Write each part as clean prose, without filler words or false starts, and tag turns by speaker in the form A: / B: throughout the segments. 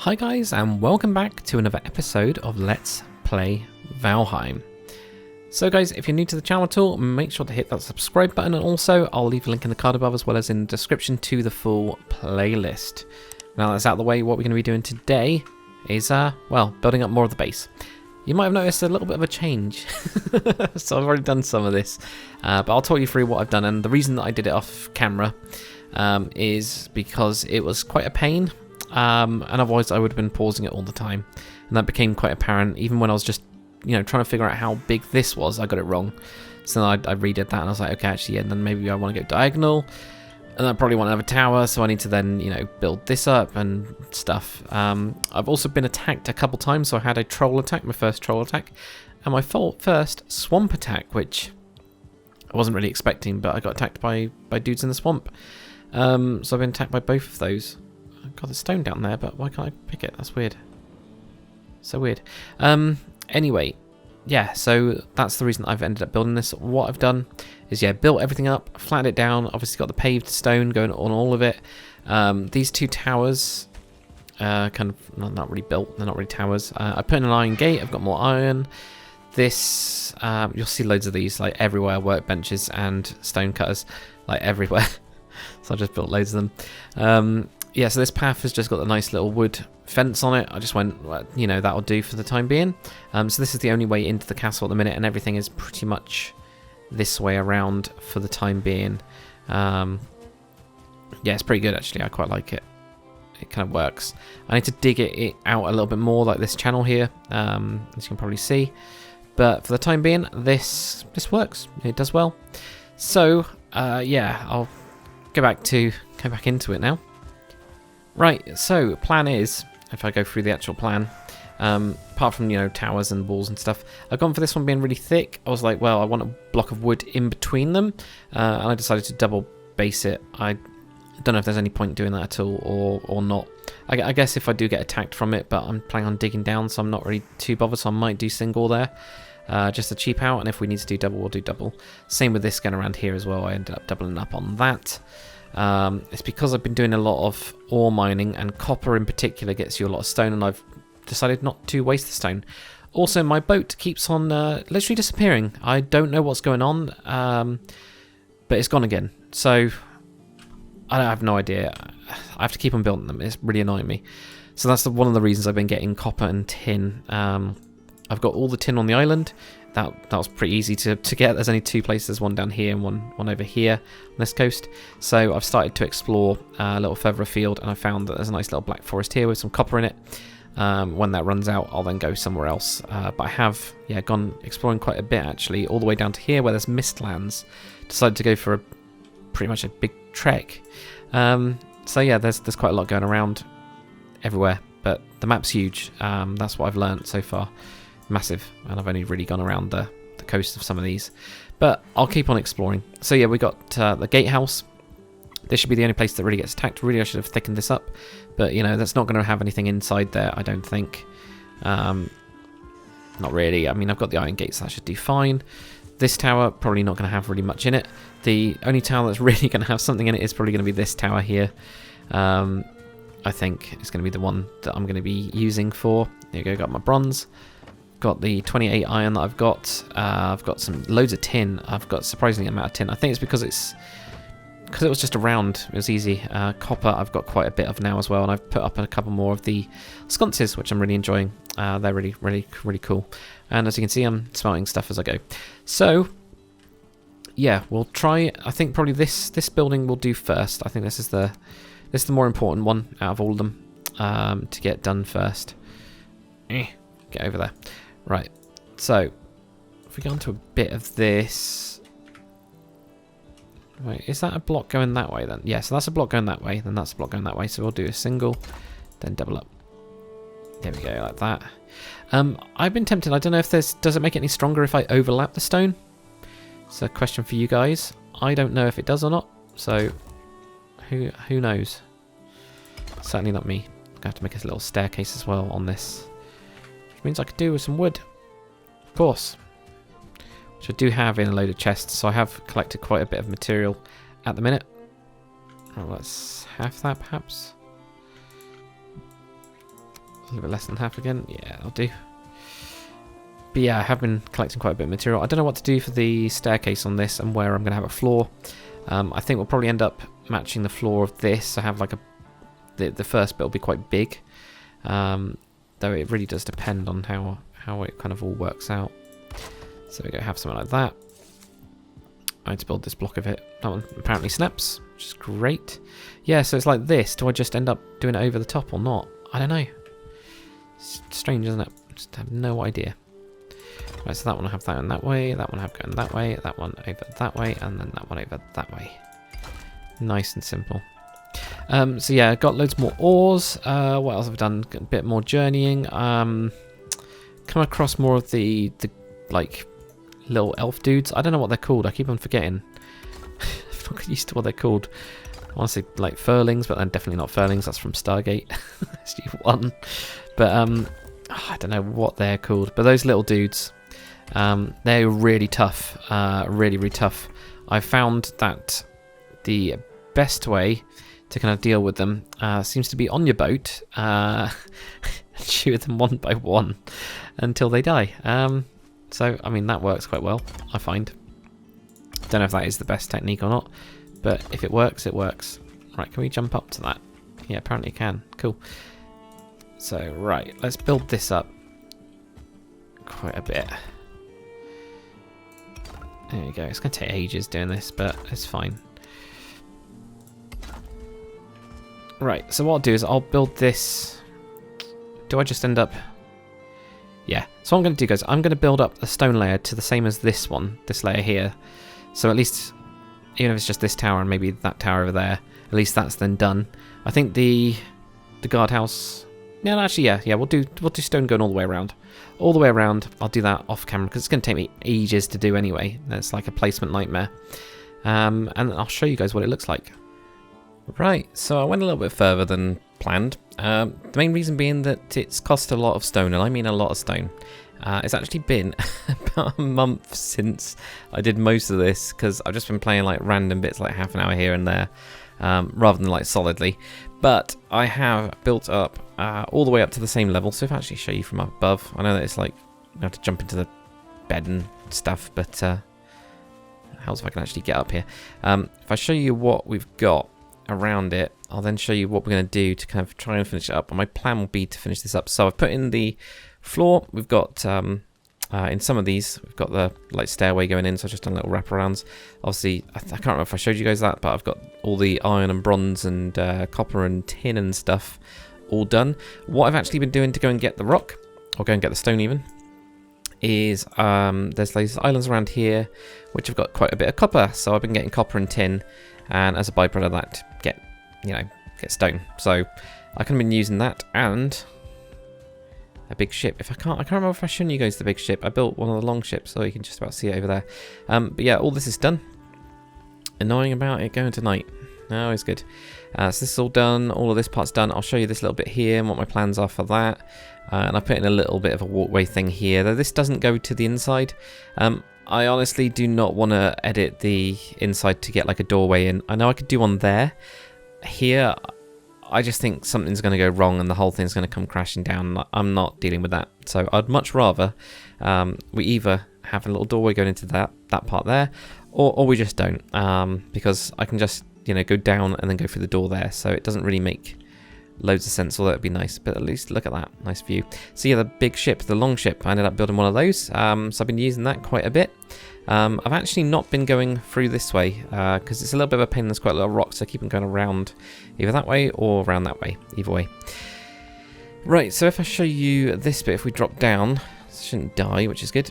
A: Hi guys, and welcome back to another episode of Let's Play Valheim. So guys, if you're new to the channel at all, make sure to hit that subscribe button, and also I'll leave a link in the card above as well as in the description to the full playlist. Now that's out of the way, what we're going to be doing today is, well, building up more of the base. You might have noticed a little bit of a change, so I've already done some of this, but I'll talk you through what I've done, and the reason that I did it off camera is because it was quite a pain. And otherwise I would have been pausing it all the time, and that became quite apparent even when I was just, trying to figure out how big this was. I got it wrong, so then I redid that and I was like, okay, actually, yeah, and then maybe I want to go diagonal, and I probably want to have a tower, so I need to then, build this up and stuff. I've also been attacked a couple times, so I had a troll attack, my first troll attack, and my first swamp attack, which I wasn't really expecting, but I got attacked by dudes in the swamp. So I've been attacked by both of those. God, there's stone down there, but why can't I pick it? That's weird. So weird. Anyway, yeah, so that's the reason I've ended up building this. What I've done is, yeah, built everything up, flattened it down, obviously got the paved stone going on all of it. These two towers, kind of not really built, they're not really towers. I put in an iron gate, I've got more iron. This, you'll see loads of these, like everywhere, workbenches and stone cutters, like everywhere. So I just built loads of them. Yeah, so this path has just got a nice little wood fence on it. I just went, well, that'll do for the time being. So this is the only way into the castle at the minute, and everything is pretty much this way around for the time being. Yeah, it's pretty good actually. I quite like it. It kind of works. I need to dig it out a little bit more, like this channel here, as you can probably see. But for the time being, this works. It does well. So yeah, I'll go back into it now. Right, so plan is, if I go through the actual plan, apart from, towers and walls and stuff, I've gone for this one being really thick. I was like, well, I want a block of wood in between them, and I decided to double base it. I don't know if there's any point doing that at all or not. I guess if I do get attacked from it, but I'm planning on digging down, so I'm not really too bothered, so I might do single there, just to cheap out, and if we need to do double, we'll do double. Same with this going around here as well. I ended up doubling up on that. It's because I've been doing a lot of ore mining, and copper in particular gets you a lot of stone, and I've decided not to waste the stone. Also, my boat keeps on literally disappearing. I don't know what's going on, but it's gone again. So I have no idea. I have to keep on building them. It's really annoying me. So that's one of the reasons I've been getting copper and tin. I've got all the tin on the island. That was pretty easy to get. There's only two places, one down here and one over here on this coast. So I've started to explore a little further afield, and I found that there's a nice little black forest here with some copper in it. When that runs out, I'll then go somewhere else. But I have, yeah, gone exploring quite a bit actually, all the way down to here where there's mistlands. Decided to go for pretty much a big trek. So yeah, there's quite a lot going around everywhere, but the map's huge. That's what I've learned so far. Massive, and I've only really gone around the coast of some of these, but I'll keep on exploring. So yeah, we got the Gatehouse. This should be the only place that really gets attacked. Really, I should have thickened this up, but that's not going to have anything inside there, I don't think. Not really. I mean, I've got the iron gates, so that should do fine. This tower probably not going to have really much in it. The only tower that's really going to have something in it is probably going to be this tower here. I think it's going to be the one that I'm going to be using for. There you go. Got my bronze. Got the 28 iron that I've got. I've got some loads of tin. I've got surprisingly amount of tin. I think it's because it was just around. It was easy. Copper I've got quite a bit of now as well, and I've put up a couple more of the sconces, which I'm really enjoying. They're really cool. And as you can see, I'm smelting stuff as I go. So yeah, we'll try. I think probably this building we'll do first. I think this is the more important one out of all of them to get done first. Get over there. Right, so if we go on to a bit of this. Wait, is that a block going that way then? Yeah, so that's a block going that way, then that's a block going that way. So we'll do a single, then double up. There we go, like that. I've been tempted. I don't know if does it make it any stronger if I overlap the stone? It's a question for you guys. I don't know if it does or not. So who knows? Certainly not me. I'm gonna have to make a little staircase as well on this. Which means I could do with some wood, of course, which I do have in a load of chests, so I have collected quite a bit of material at the minute. Well, let's have that perhaps. little bit less than half again. Yeah, I'll do. But yeah, I have been collecting quite a bit of material. I don't know what to do for the staircase on this and where I'm going to have a floor. I think we'll probably end up matching the floor of this. I have like the first bit will be quite big. Though it really does depend on how it kind of all works out. So we're going to have something like that. I need to build this block of it. That one apparently snaps, which is great. Yeah, so it's like this. Do I just end up doing it over the top or not? I don't know. It's strange, isn't it? Just have no idea. Right, so that one will have that going that way, that one will have going that way, that one over that way, and then that one over that way. Nice and simple. So yeah, got loads more ores. What else have I done? A bit more journeying. Come across more of the like little elf dudes. I don't know what they're called. I keep on forgetting. I'm not used to what they're called. I want to say like furlings, but they're definitely not furlings. That's from Stargate SG1. But I don't know what they're called. But those little dudes, they're really tough. Really tough. I found that the best way to kind of deal with them seems to be on your boat, shoot them one by one until they die. So I mean that works quite well, I find. Don't know if that is the best technique or not, but if it works, it works. Right, can we jump up to that? Yeah, apparently can. Cool. So right, let's build this up quite a bit. There you go. It's going to take ages doing this, but it's fine. Right, so what I'll do is I'll build this. Do I just end up... Yeah, so what I'm going to do, guys, I'm going to build up the stone layer to the same as this one, this layer here. So at least, even if it's just this tower and maybe that tower over there, at least that's then done. I think the guardhouse... No, actually, yeah, we'll do stone going all the way around. All the way around, I'll do that off camera, because it's going to take me ages to do anyway. It's like a placement nightmare. And I'll show you guys what it looks like. Right, so I went a little bit further than planned. The main reason being that it's cost a lot of stone, and I mean a lot of stone. It's actually been about a month since I did most of this, because I've just been playing like random bits, like half an hour here and there, rather than like solidly. But I have built up all the way up to the same level, so if I actually show you from up above, I know that it's like, you have to jump into the bed and stuff, but how's if I can actually get up here? If I show you what we've got around it, I'll then show you what we're going to do to kind of try and finish it up. And my plan will be to finish this up. So I've put in the floor. We've got in some of these we've got the like stairway going in, so I've just done little wraparounds. Obviously I can't remember if I showed you guys that, but I've got all the iron and bronze and copper and tin and stuff all done. What I've actually been doing to go and get the rock, or go and get the stone even, is there's these islands around here which have got quite a bit of copper, so I've been getting copper and tin, and as a byproduct of that, get stone. So I could have been using that and a big ship. If I can't remember if I showed you guys the big ship. I built one of the long ships, so you can just about see it over there. But yeah, all this is done. Annoying about it going to night. No, it's good. So this is all done. All of this part's done. I'll show you this little bit here and what my plans are for that. And I put in a little bit of a walkway thing here, though this doesn't go to the inside. I honestly do not want to edit the inside to get like a doorway in. I know I could do one there. Here, I just think something's going to go wrong and the whole thing's going to come crashing down. I'm not dealing with that. So I'd much rather we either have a little doorway going into that part there, or we just don't. Because I can just, go down and then go through the door there. So it doesn't really make loads of sense, although it'd be nice. But at least look at that. Nice view. So yeah, the big ship, the long ship, I ended up building one of those. So I've been using that quite a bit. I've actually not been going through this way because it's a little bit of a pain. There's quite a lot of rocks, so I keep on going around either that way or around that way, either way. Right, so if I show you this bit, if we drop down, it shouldn't die, which is good.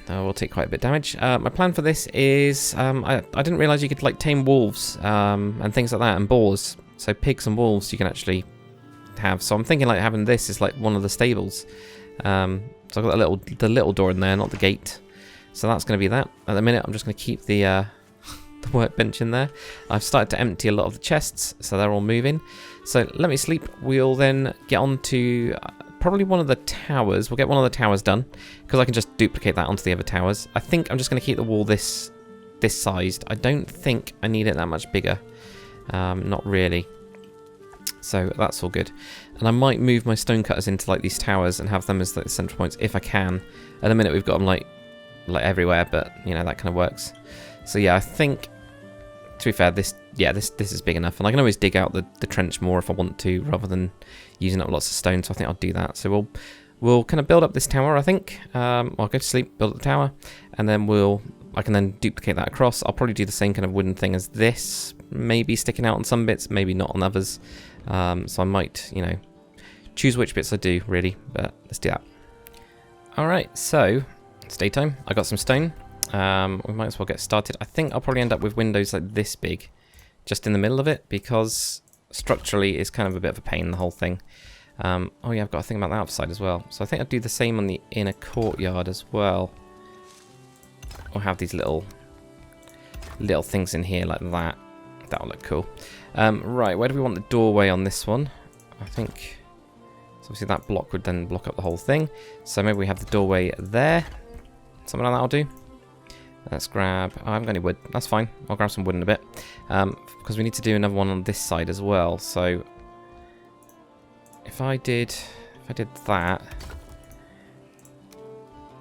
A: We'll take quite a bit of damage. My plan for this is, I didn't realise you could like tame wolves and things like that, and boars. So pigs and wolves you can actually have. So I'm thinking like having this is like one of the stables. So I've got the little door in there, not the gate. So that's going to be that. At the minute, I'm just going to keep the workbench in there. I've started to empty a lot of the chests, so they're all moving. So let me sleep. We'll then get on to probably one of the towers. We'll get one of the towers done, because I can just duplicate that onto the other towers. I think I'm just going to keep the wall this sized. I don't think I need it that much bigger. Not really. So that's all good. And I might move my stone cutters into like these towers and have them as like the central points if I can. At the minute we've got them like everywhere, but you know, that kind of works. So yeah, I think, to be fair, this is big enough, and I can always dig out the trench more if I want to, rather than using up lots of stone. So I think I'll do that. So we'll kind of build up this tower. I think I'll go to sleep, build up the tower, and then I can then duplicate that across. I'll probably do the same kind of wooden thing as this, maybe sticking out on some bits, maybe not on others. So I might, you know, choose which bits I do really, but let's do that. All right, so it's daytime. I got some stone. We might as well get started. I think I'll probably end up with windows like this big, just in the middle of it, because structurally it's kind of a bit of a pain, the whole thing. Oh yeah, I've got to think about the outside as well. So I think I'll do the same on the inner courtyard as well. We'll have these little things in here like that. That'll look cool. Right, where do we want the doorway on this one? I think, so obviously that block would then block up the whole thing. So maybe we have the doorway there. Something like that will do. Let's grab, I haven't got any wood. That's fine. I'll grab some wood in a bit. Because we need to do another one on this side as well. So if I did that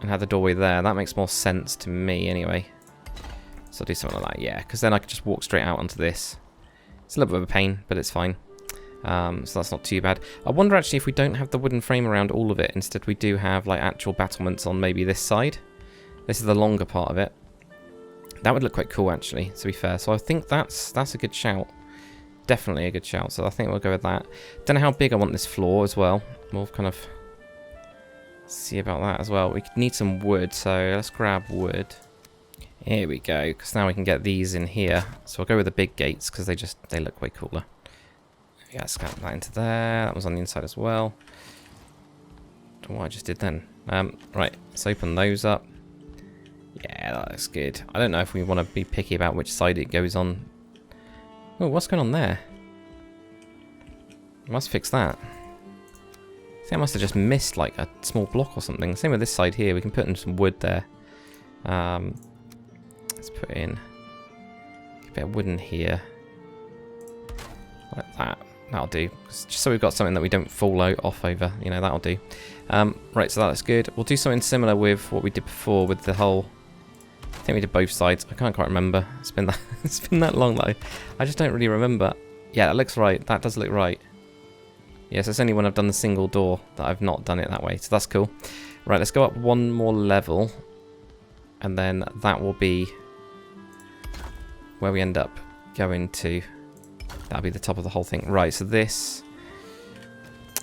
A: and had the doorway there, that makes more sense to me anyway. So I'll do something like that, yeah, because then I could just walk straight out onto this. It's a little bit of a pain, but it's fine. So that's not too bad. I wonder actually if we don't have the wooden frame around all of it, instead we do have like actual battlements on maybe this side. This is the longer part of it. That would look quite cool actually, to be fair. So I think that's a good shout. Definitely a good shout. So I think we'll go with that. Don't know how big I want this floor as well. We'll kind of see about that as well. We need some wood, so let's grab wood. Here we go, because now we can get these in here. So I'll go with the big gates because they look way cooler. Yeah, let's get that into there. That was on the inside as well. Don't know what I just did then. Right, let's open those up. Yeah, that looks good. I don't know if we want to be picky about which side it goes on. Oh, what's going on there? I must fix that. I think I must have just missed like a small block or something. Same with this side here. We can put in some wood there. Let's put in a bit of wood in here. Like that. That'll do. Just so we've got something that we don't fall off over. You know, that'll do. Right, so that looks good. We'll do something similar with what we did before with the whole... I think we did both sides. I can't quite remember. It's been that long that I just don't really remember. Yeah, that looks right. That does look right. Yes, it's only when I've done the single door that I've not done it that way. So that's cool. Right, let's go up one more level. And then that will be where we end up going to. That'll be the top of the whole thing. Right, so this...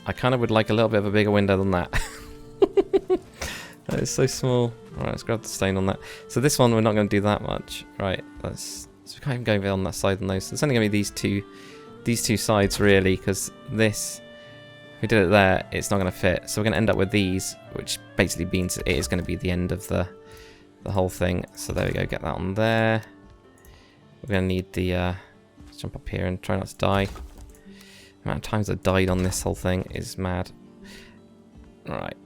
A: I kind of would like a little bit of a bigger window than that. That is so small. Alright, let's grab the stone on that. So this one, we're not going to do that much. Right, so we can't even go over on that side and those. So it's only going to be these two sides, really, because this, if we did it there, it's not going to fit. So we're going to end up with these, which basically means it is going to be the end of the whole thing. So there we go, get that on there. We're going to need the... let's jump up here and try not to die. The amount of times I've died on this whole thing is mad. Alright.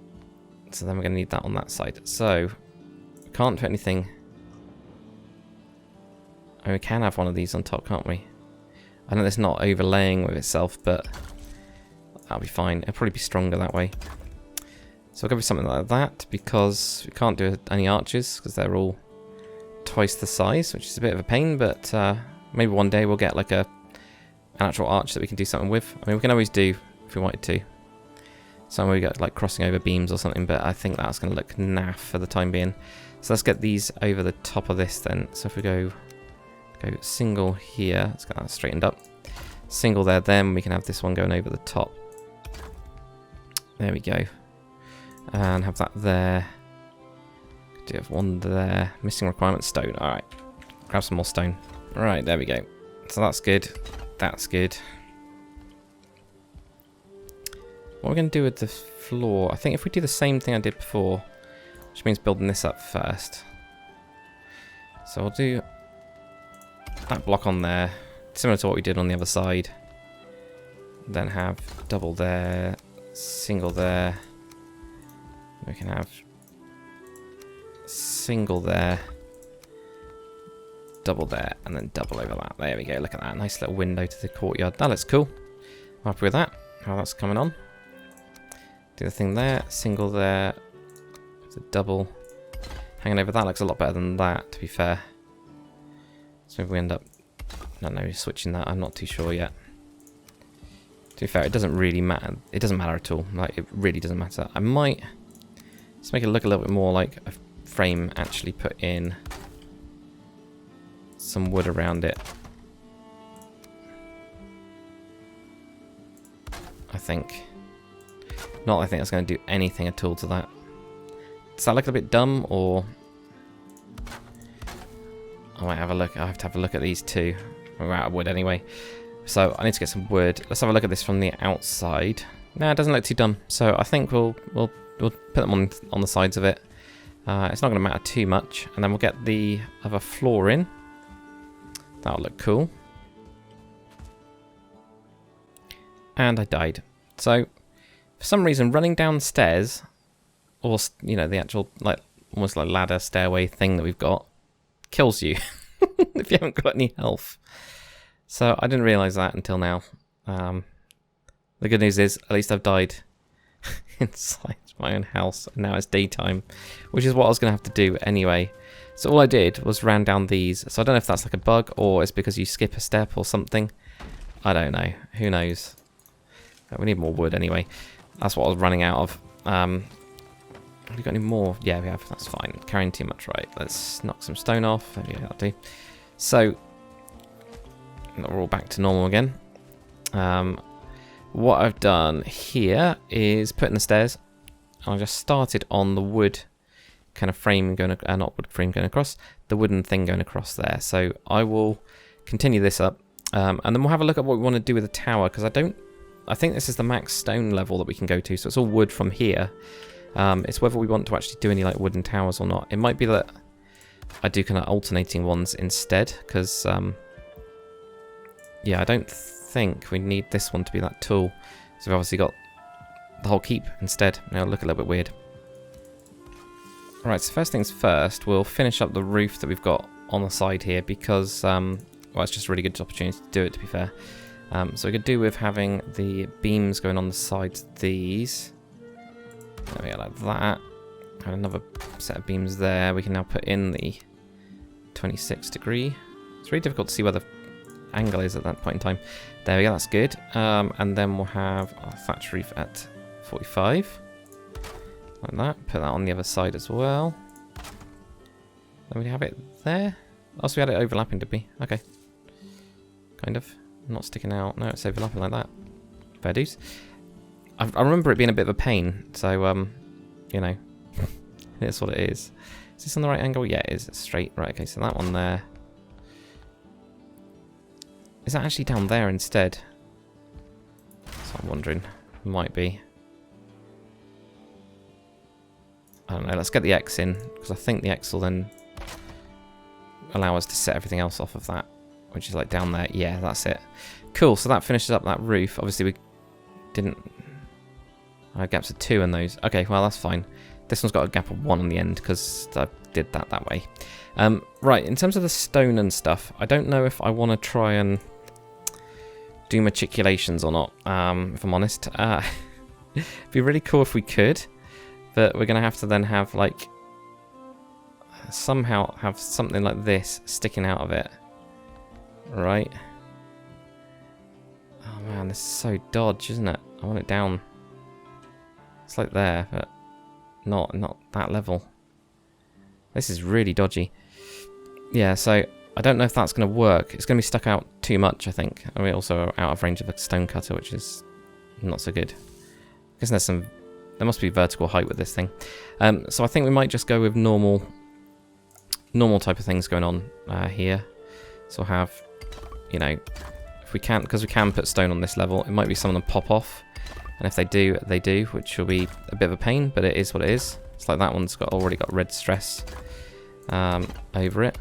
A: So then we're going to need that on that side. So, we can't put anything... I mean, we can have one of these on top, can't we? I know it's not overlaying with itself, but that'll be fine. It'll probably be stronger that way. So I'll go with something like that, because we can't do any arches, because they're all twice the size, which is a bit of a pain, but maybe one day we'll get like an actual arch that we can do something with. I mean, we can always do, if we wanted to, somewhere we get like crossing over beams or something, but I think that's going to look naff for the time being. So let's get these over the top of this then. So if we go single here, let's get that straightened up. Single there, then we can have this one going over the top. There we go. And have that there. Do have one there. Missing requirement, stone. Alright. Grab some more stone. Alright, there we go. So that's good. That's good. What we're going to do with the floor, I think if we do the same thing I did before, which means building this up first. So we'll do that block on there, similar to what we did on the other side. Then have double there, single there. We can have single there, double there, and then double over that. There we go, look at that. Nice little window to the courtyard. That looks cool. Happy with that. How that's coming on. Do the thing there, single there, the double hanging over. That looks a lot better than that, to be fair. So if we end up, I don't know, switching that, I'm not too sure yet. To be fair, it doesn't really matter. It doesn't matter at all. Like, it really doesn't matter. I might just make it look a little bit more like a frame, actually put in some wood around it. I think. Not I think that's going to do anything at all to that. Does that look a bit dumb, or... I might have a look. I have to have a look at these two. We're out of wood anyway. So I need to get some wood. Let's have a look at this from the outside. No, it doesn't look too dumb. So I think we'll put them on the sides of it. It's not going to matter too much. And then we'll get the other floor in. That'll look cool. And I died. So for some reason, running downstairs, or you know, the actual like almost like ladder stairway thing that we've got, kills you if you haven't got any health. So I didn't realise that until now. The good news is, at least I've died inside my own house, and now it's daytime, which is what I was going to have to do anyway. So all I did was ran down these. So I don't know if that's like a bug, or it's because you skip a step or something. I don't know. Who knows? We need more wood anyway. That's what I was running out of. Have we got any more? Yeah, we have. That's fine. Carrying too much, right? Let's knock some stone off. Yeah, that'll do. So we're all back to normal again. What I've done here is put in the stairs. I just started on the wood kind of frame going, not wood frame going across, the wooden thing going across there. So I will continue this up, and then we'll have a look at what we want to do with the tower, because I think this is the max stone level that we can go to. So it's all wood from here. It's whether we want to actually do any like wooden towers or not. It might be that I do kind of alternating ones instead, because yeah, I don't think we need this one to be that tall. So we've obviously got the whole keep instead. It'll look a little bit weird. Alright, so first things first, we'll finish up the roof that we've got on the side here, because well, it's just a really good opportunity to do it, to be fair. So we could do with having the beams going on the sides of these. There we go, like that. And another set of beams there. We can now put in the 26 degree. It's really difficult to see where the angle is at that point in time. There we go, that's good. And then we'll have our thatch roof at 45. Like that. Put that on the other side as well. Then we have it there. Oh, so we had it overlapping, did we? Okay. Kind of. Not sticking out. No, it's overlapping like that. Fair dues. I remember it being a bit of a pain, so, you know, it's what it is. Is this on the right angle? Yeah, it is. It's straight. Right, okay, so that one there. Is that actually down there instead? So I'm wondering. Might be. I don't know. Let's get the X in, because I think the X will then allow us to set everything else off of that, which is like down there. Yeah, that's it. Cool, so that finishes up that roof. Obviously, we didn't... gaps of 2 in those. Okay, well, that's fine. This one's got a gap of 1 on the end, because I did that way. Right, in terms of the stone and stuff, I don't know if I want to try and do matriculations or not, if I'm honest. It'd be really cool if we could, but we're going to have to then have, like, somehow have something like this sticking out of it. Right. Oh man, this is so dodge, isn't it? I want it down. It's like there, but not that level. This is really dodgy. Yeah, so I don't know if that's going to work. It's going to be stuck out too much, I think. I mean, also out of range of a stone cutter, which is not so good. Because there must be vertical height with this thing. So I think we might just go with normal type of things going on here. So we'll have, you know, if we can, because we can put stone on this level, it might be some of them pop off. And if they do, they do, which will be a bit of a pain, but it is what it is. It's like that one's already got red stress over it.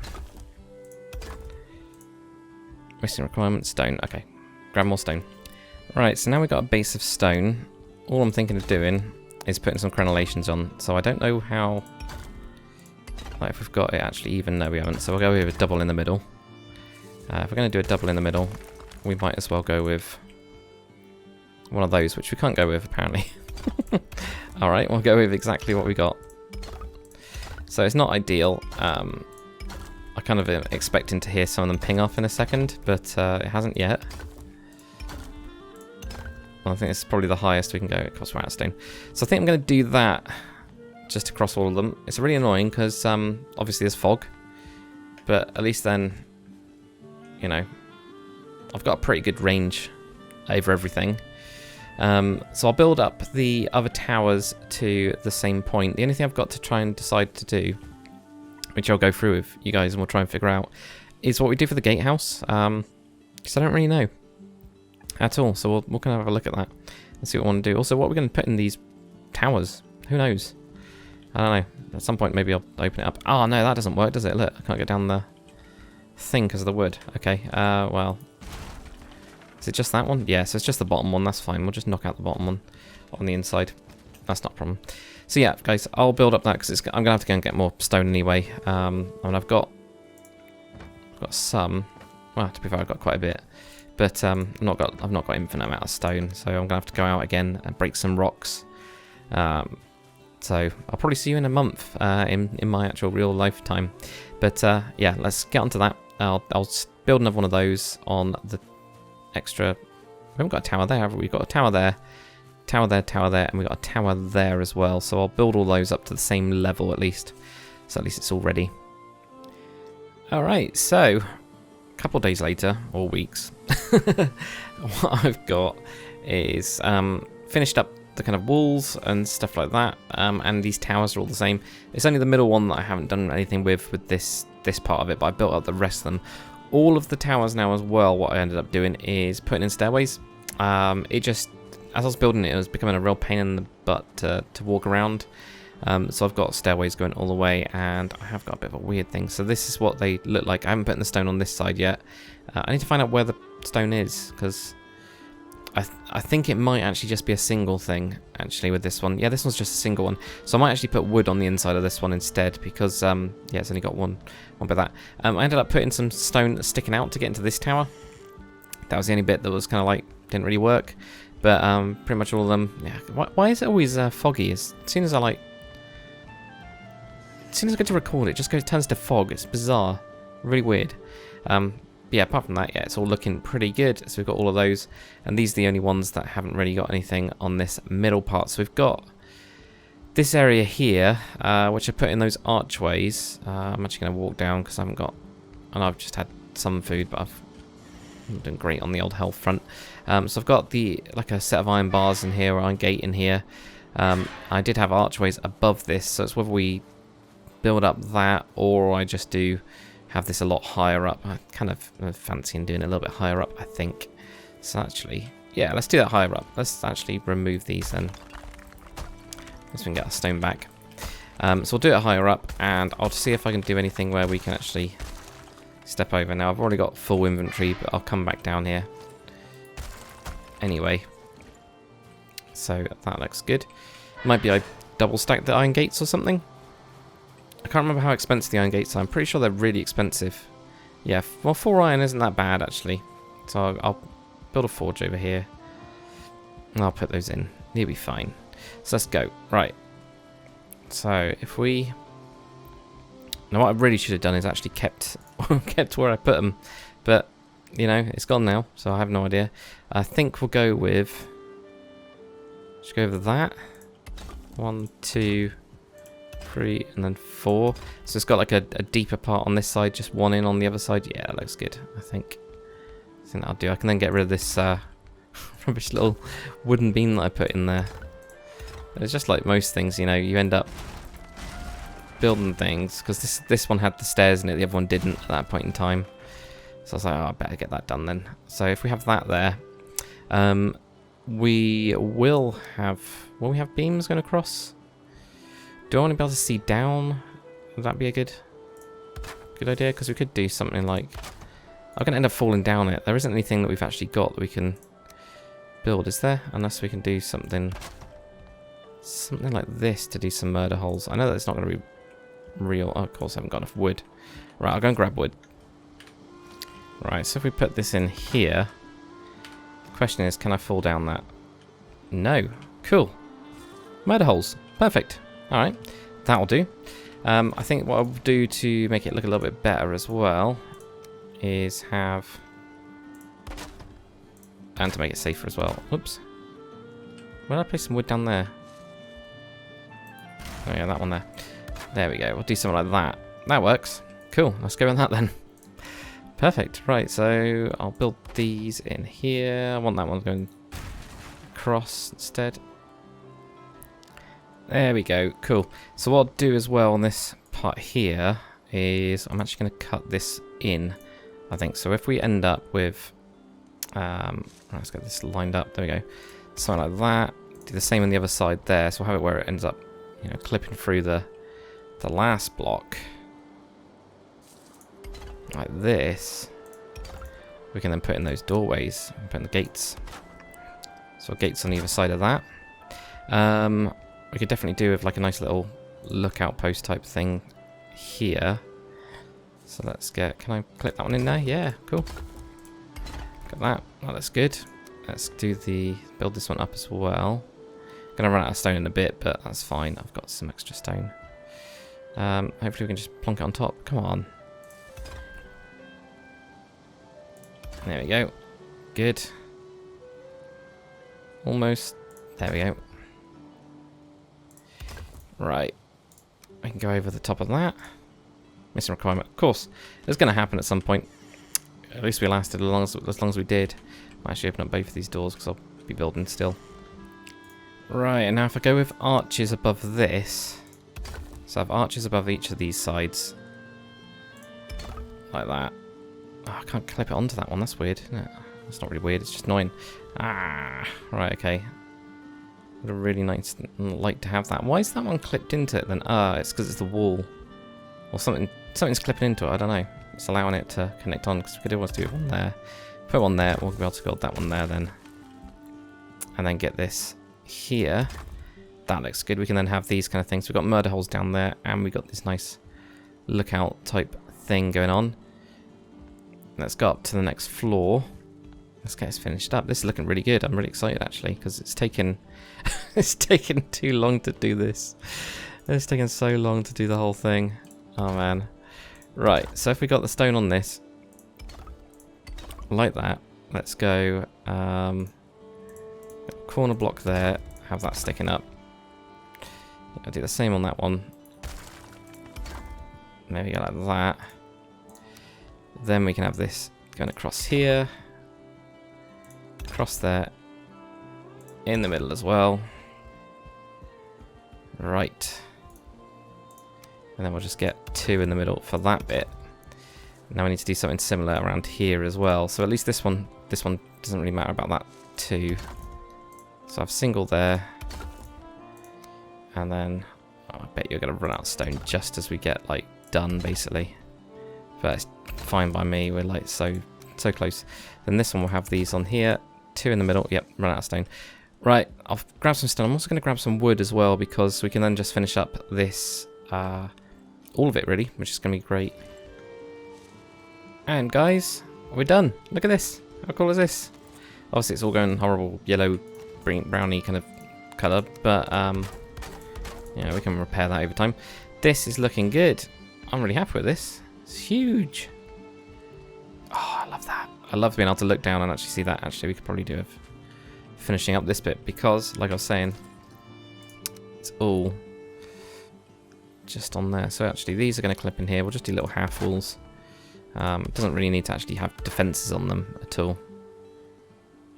A: Missing requirement, stone. Okay, grab more stone. Right, so now we've got a base of stone. All I'm thinking of doing is putting some crenellations on. So I don't know how, like if we've got it actually even. No, we haven't. So we'll go with a double in the middle. If we're going to do a double in the middle, we might as well go with one of those, which we can't go with apparently. Alright, we'll go with exactly what we got. So it's not ideal. I kind of am expecting to hear some of them ping off in a second, but it hasn't yet. Well, I think it's probably the highest we can go across Ratstone. So I think I'm going to do that just across all of them. It's really annoying because obviously there's fog, but at least then, you know, I've got a pretty good range over everything. So I'll build up the other towers to the same point. The only thing I've got to try and decide to do, which I'll go through with you guys and we'll try and figure out, is what we do for the gatehouse. Because I don't really know at all. So we'll kind of have a look at that and see what we want to do. Also, what we're going to put in these towers, who knows? I don't know. At some point, maybe I'll open it up. Oh, no, that doesn't work, does it? Look, I can't get down the thing because of the wood. Okay, well... Is it just that one? Yeah, so it's just the bottom one. That's fine. We'll just knock out the bottom one on the inside. That's not a problem. So yeah, guys, I'll build up that because I'm going to have to go and get more stone anyway. I mean, I've got some. Well, to be fair, I've got quite a bit. But I've not got infinite amount of stone. So I'm going to have to go out again and break some rocks. So I'll probably see you in a month in my actual real life time. But yeah, let's get onto that. I'll build another one of those on the extra. We haven't got a tower there, have we? We've got a tower there, tower there, tower there, and we've got a tower there as well. So I'll build all those up to the same level at least. So at least it's all ready. Alright, so a couple of days later, or weeks, what I've got is finished up the kind of walls and stuff like that, and these towers are all the same. It's only the middle one that I haven't done anything with this part of it, but I built up the rest of them. All of the towers now as well, what I ended up doing is putting in stairways. It just, as I was building it, it was becoming a real pain in the butt to walk around. So I've got stairways going all the way, and I have got a bit of a weird thing. So this is what they look like. I haven't put in the stone on this side yet. I need to find out where the stone is, because I think it might actually just be a single thing, actually, with this one. Yeah, this one's just a single one. So I might actually put wood on the inside of this one instead, because, yeah, it's only got one bit of that. I ended up putting some stone sticking out to get into this tower. That was the only bit that was kind of like, didn't really work. But pretty much all of them, yeah. Why is it always foggy? As soon as I get to record, it just turns to fog. It's bizarre. Really weird. Yeah, apart from that, yeah, it's all looking pretty good. So we've got all of those, and these are the only ones that haven't really got anything on this middle part. So we've got this area here, which I put in those archways. I'm actually going to walk down because I haven't got, and I've just had some food, but I'm doing great on the old health front. So I've got like a set of iron bars in here, or iron gate in here. I did have archways above this, so it's whether we build up that or I just do have this a lot higher up. I kind of fancy doing it a little bit higher up, I think. So actually, yeah, let's do that higher up. Let's actually remove these then. Let's get our stone back. So we'll do it higher up, and I'll see if I can do anything where we can actually step over. Now, I've already got full inventory, but I'll come back down here anyway. So that looks good. Might be I double stack the iron gates or something. I can't remember how expensive the iron gates are. I'm pretty sure they're really expensive. Yeah, well, 4 iron isn't that bad, actually. So I'll build a forge over here. And I'll put those in. They'll be fine. So let's go. Right. So if we... Now what I really should have done is actually kept where I put them. But, you know, it's gone now. So I have no idea. I think we'll go with... Let's go with that. 1, 2... 3 and then 4. So it's got like a deeper part on this side, just one in on the other side. Yeah, that looks good, I think. I think that'll do. I can then get rid of this rubbish little wooden beam that I put in there. But it's just like most things, you know, you end up building things, because this one had the stairs in it, the other one didn't at that point in time. So I was like, oh, I better get that done then. So if we have that there, we will have beams going across? Do I want to be able to see down? Would that be a good idea? Because we could do something like... I'm going to end up falling down it. There isn't anything that we've actually got that we can build, is there? Unless we can do something like this to do some murder holes. I know that it's not going to be real. Oh, of course I haven't got enough wood. Right, I'll go and grab wood. Right, so if we put this in here... The question is, can I fall down that? No. Cool. Murder holes. Perfect. Alright. That'll do. I think what I'll do to make it look a little bit better as well is have... And to make it safer as well. Oops. Where did I place some wood down there? Oh yeah, that one there. There we go. We'll do something like that. That works. Cool. Let's go with that then. Perfect. Right, so I'll build these in here. I want that one going across instead. There we go. Cool. So what I'll do as well on this part here is I'm actually going to cut this in, I think. So if we end up with... let's get this lined up. There we go. Something like that. Do the same on the other side there. So we'll have it where it ends up, you know, clipping through the last block. Like this. We can then put in those doorways and put in the gates. So gates on either side of that. We could definitely do with like a nice little lookout post type thing here. So let's get... Can I clip that one in there? Yeah, cool. Got that. Oh, that's good. Let's do the... Build this one up as well. Gonna run out of stone in a bit, but that's fine. I've got some extra stone. Hopefully we can just plonk it on top. Come on. There we go. Good. Almost. There we go. Right. I can go over the top of that. Missing requirement. Of course. It's going to happen at some point. At least we lasted as long as we did. I'll actually open up both of these doors because I'll be building still. Right, and now if I go with arches above this. So I have arches above each of these sides. Like that. Oh, I can't clip it onto that one. That's weird, isn't it? That's not really weird. It's just annoying. Ah, right, okay. Would have really nice like to have that. Why is that one clipped into it then? Ah, it's because it's the wall. Or something's clipping into it, I don't know. It's allowing it to connect on, because we could always do one there. Put one there, we'll be able to build that one there then. And then get this here. That looks good. We can then have these kind of things. We've got murder holes down there, and we've got this nice lookout type thing going on. Let's go up to the next floor. Let's get this finished up. This is looking really good. I'm really excited actually, because it's taken it's taken too long to do this. It's taken so long to do the whole thing. Oh man. Right, so if we got the stone on this, like that, let's go corner block there, have that sticking up. I'll do the same on that one. There we go, like that. Then we can have this going across here, across there, in the middle as well. Right. And then we'll just get two in the middle for that bit. Now we need to do something similar around here as well. So at least this one doesn't really matter about that too. So I've single there. And then I bet you're going to run out of stone just as we get like done basically. But it's fine by me. We're like so close. Then this one will have these on here. Two in the middle. Yep, run out of stone. Right, I'll grab some stone. I'm also going to grab some wood as well because we can then just finish up this, all of it really, which is going to be great. And guys, we're done. Look at this. How cool is this? Obviously it's all going horrible yellow, browny kind of colour, but yeah, we can repair that over time. This is looking good. I'm really happy with this. It's huge. Oh, I love that. I love being able to look down and actually see that. Actually, we could probably do with finishing up this bit because, like I was saying, it's all just on there. So actually, these are going to clip in here. We'll just do little half walls. It doesn't really need to actually have defences on them at all.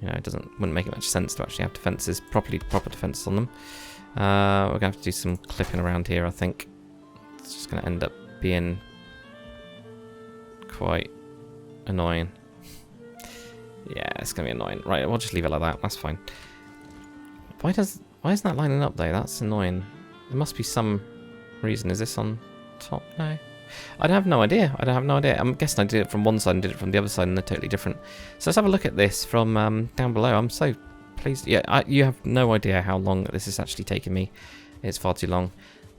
A: You know, wouldn't make much sense to actually have defences, proper defences on them. We're going to have to do some clipping around here, I think. It's just going to end up being quite annoying. Yeah, it's going to be annoying. Right, we'll just leave it like that. That's fine. Why isn't that lining up though? That's annoying. There must be some reason. Is this on top? No. I have no idea. I have no idea. I'm guessing I did it from one side and did it from the other side and they're totally different. So let's have a look at this from down below. I'm so pleased. Yeah, you have no idea how long this has actually taken me. It's far too long.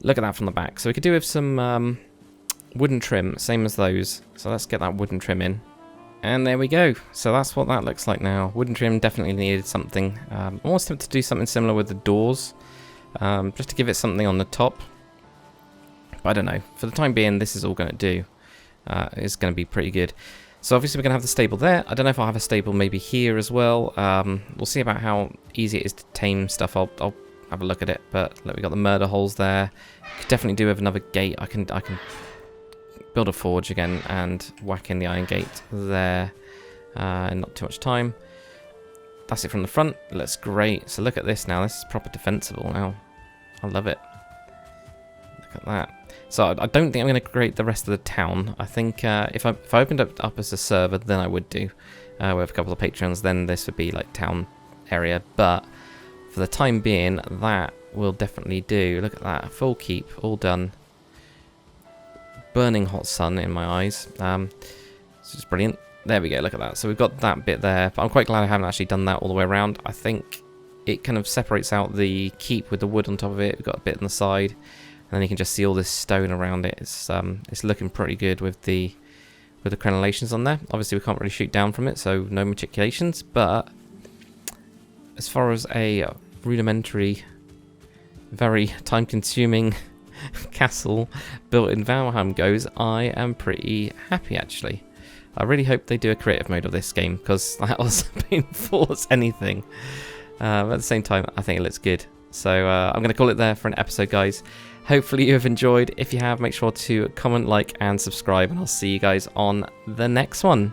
A: Look at that from the back. So we could do with some wooden trim, same as those. So let's get that wooden trim in. And there we go. So that's what that looks like now. Wooden trim definitely needed something. I'm almost tempted to do something similar with the doors, just to give it something on the top. But I don't know. For the time being, this is all going to do. It's going to be pretty good. So obviously we're going to have the stable there. I don't know if I'll have a stable maybe here as well. We'll see about how easy it is to tame stuff. I'll have a look at it. But look, we got the murder holes there. Could definitely do with another gate. I can build a forge again and whack in the iron gate there in not too much time. That's it from the front. Looks great. So look at this now. This is proper defensible now. I love it. Look at that. So I don't think I'm going to create the rest of the town. I think if I opened up as a server, then I would do. With a couple of patrons, then this would be like town area. But for the time being, that will definitely do. Look at that. Full keep. All done. Burning hot sun in my eyes. It's just brilliant. There we go, look at that. So we've got that bit there, but I'm quite glad I haven't actually done that all the way around. I think it kind of separates out the keep with the wood on top of it. We've got a bit on the side, and then you can just see all this stone around it. It's looking pretty good with the crenellations on there. Obviously we can't really shoot down from it, so no matriculations, but as far as a rudimentary, very time-consuming castle built in Valheim goes, I am pretty happy actually. I really hope they do a creative mode of this game, because that was painful as anything. But at the same time, I think it looks good. So I'm going to call it there for an episode, guys. Hopefully you have enjoyed. If you have, make sure to comment, like, and subscribe, and I'll see you guys on the next one.